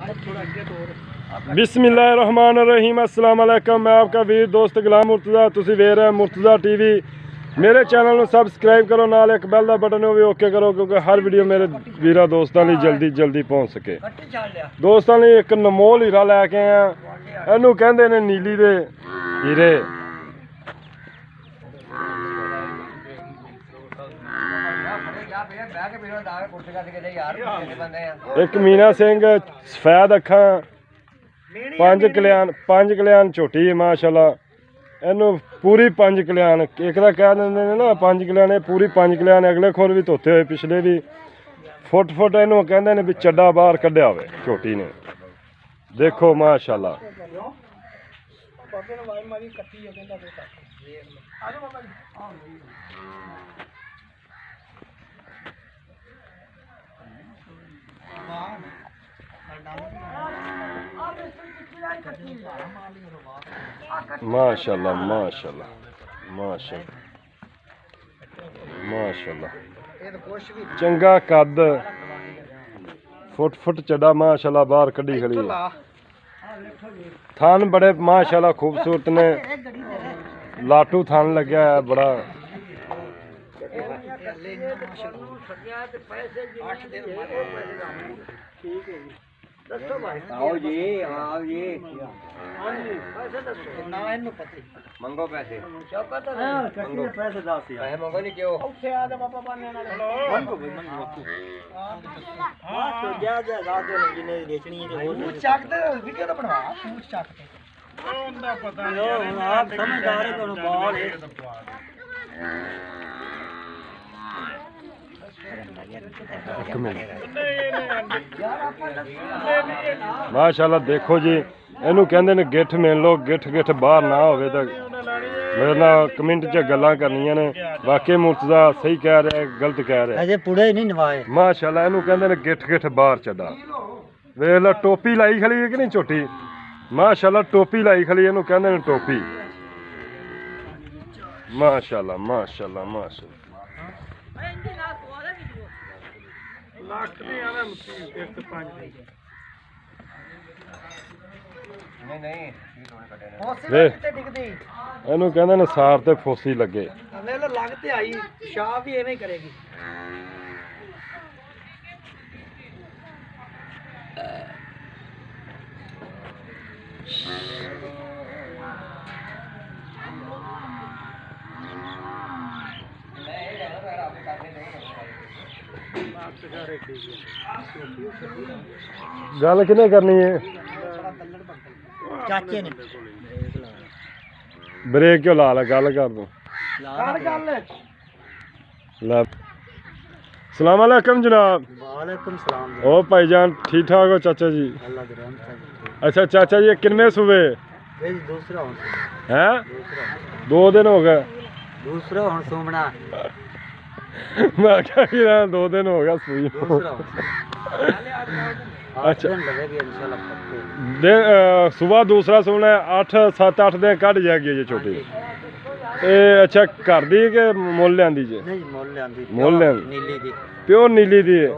बिस्मिल्लाहिर्रहमानिर्रहीम अस्सलाम वालेकुम। मैं आपका वीर दोस्त गुलाम मुर्तज़ा, तुसी वेख रहे मुर्तज़ा टीवी। मेरे चैनल में सबसक्राइब करो, नाल एक बैल का बटन भी ओके करो, क्योंकि हर वीडियो मेरे वीर दोस्तों लिए जल्दी पहुँच सके। दोस्तों ने एक नमोल हीरा लैके आए, इनू कहते ने नीली दे हीरे। एक मीना सिंह सफेद अखा, पंज कल्याण झोटी है माशाल्लाह। इनू पूरी पंज कल्याण, एक दा कह देंगे ना पंज कल्याण, पूरी पंज कल्याण। अगले खोर भी धोते हुए, पिछले भी फुट इनू कहते हैं भी चड्डा बाहर कढ़िया हो झोटी ने। देखो माशाल्लाह। माशाल्लाह माशाल्लाह माशाल्लाह माशाल्लाह, चंगा कद, फुट चढ़ा माशाल्लाह, बाहर कढ़ी खड़ी है। थान बड़े माशाल्लाह खूबसूरत ने, लाटू थान लग्या है बड़ा। आओ जी आओ जी, मंगो पैसे, पैसे मंगो नहीं क्यों? माशाल्लाह देखो जी, इनू कहते ने गिठ मिल लो, गिठ बाहर ना हो तो मेरे ना कमेंट च गल्लां करनियां ने। वाकई मुर्तज़ा सही कह रहा है, गलत कह रहा है। अजे पूरे नहीं नवाए माशाल्लाह। इनू कहते ने गिठ बाहर चढ़ा। वेख लो टोपी लाई खड़ी है कि नहीं झोटी, माशाल्लाह टोपी लाई खड़ी, इनू कहते ने टोपी। माशाल्लाह माशाल्लाह माशाल्लाह। ਇਹਨੂੰ ਕਹਿੰਦੇ ਨੇ ਸਾਰ ਤੇ ਫੋਸੀ ਲੱਗੇ। ਲੱਗ ਤੇ ਆਈ ਸ਼ਾਹ ਵੀ ਐਵੇਂ ਕਰੇਗੀ। गल किने करनी है? चाचे ने ब्रेक क्यों ला ला, गल कर दो। सलाम अलैकुम जनाब। वालेकुम सलाम। ओ भाईजान ठीक ठाक हो चाचा जी? अच्छा चाचा जी किन्ने सूबे? दूसरा है, 2 दिन हो गए। दूसरा हुण सूमना। मैं क्या 2 दिन हो गया सुई। अच्छा सुबह दूसरा सोना है, 8-7-8 दिन कट जाएगी ये छोटी। अच्छा घर दी के मुल लियांदी जे? मुल लियांदी, प्योर नीली दी है।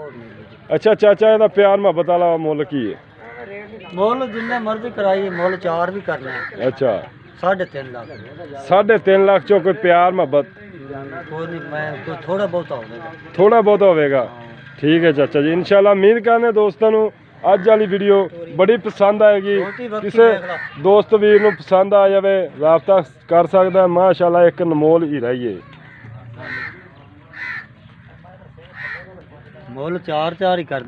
अच्छा चाचा ਇਹਦਾ प्यार मोहब्बत वाला मुल की है? मुल जिन्ने मर्जी कराई, मुल 4 भी करना है। अच्छा 3.5 लाख। 3.5 लाख चो कोई प्यार मोहब्बत थोड़ा बहुत होगा। ठीक है चाचा जी, इंशाल्लाह उम्मीद करने दोस्तों अज वाली वीडियो बड़ी पसंद आएगी। किसी दोस्त वीर नूं पसंद आ जाए राबता कर सकता है। माशाल्लाह एक अनमोल हीरा ही है। मुल 4 ही कर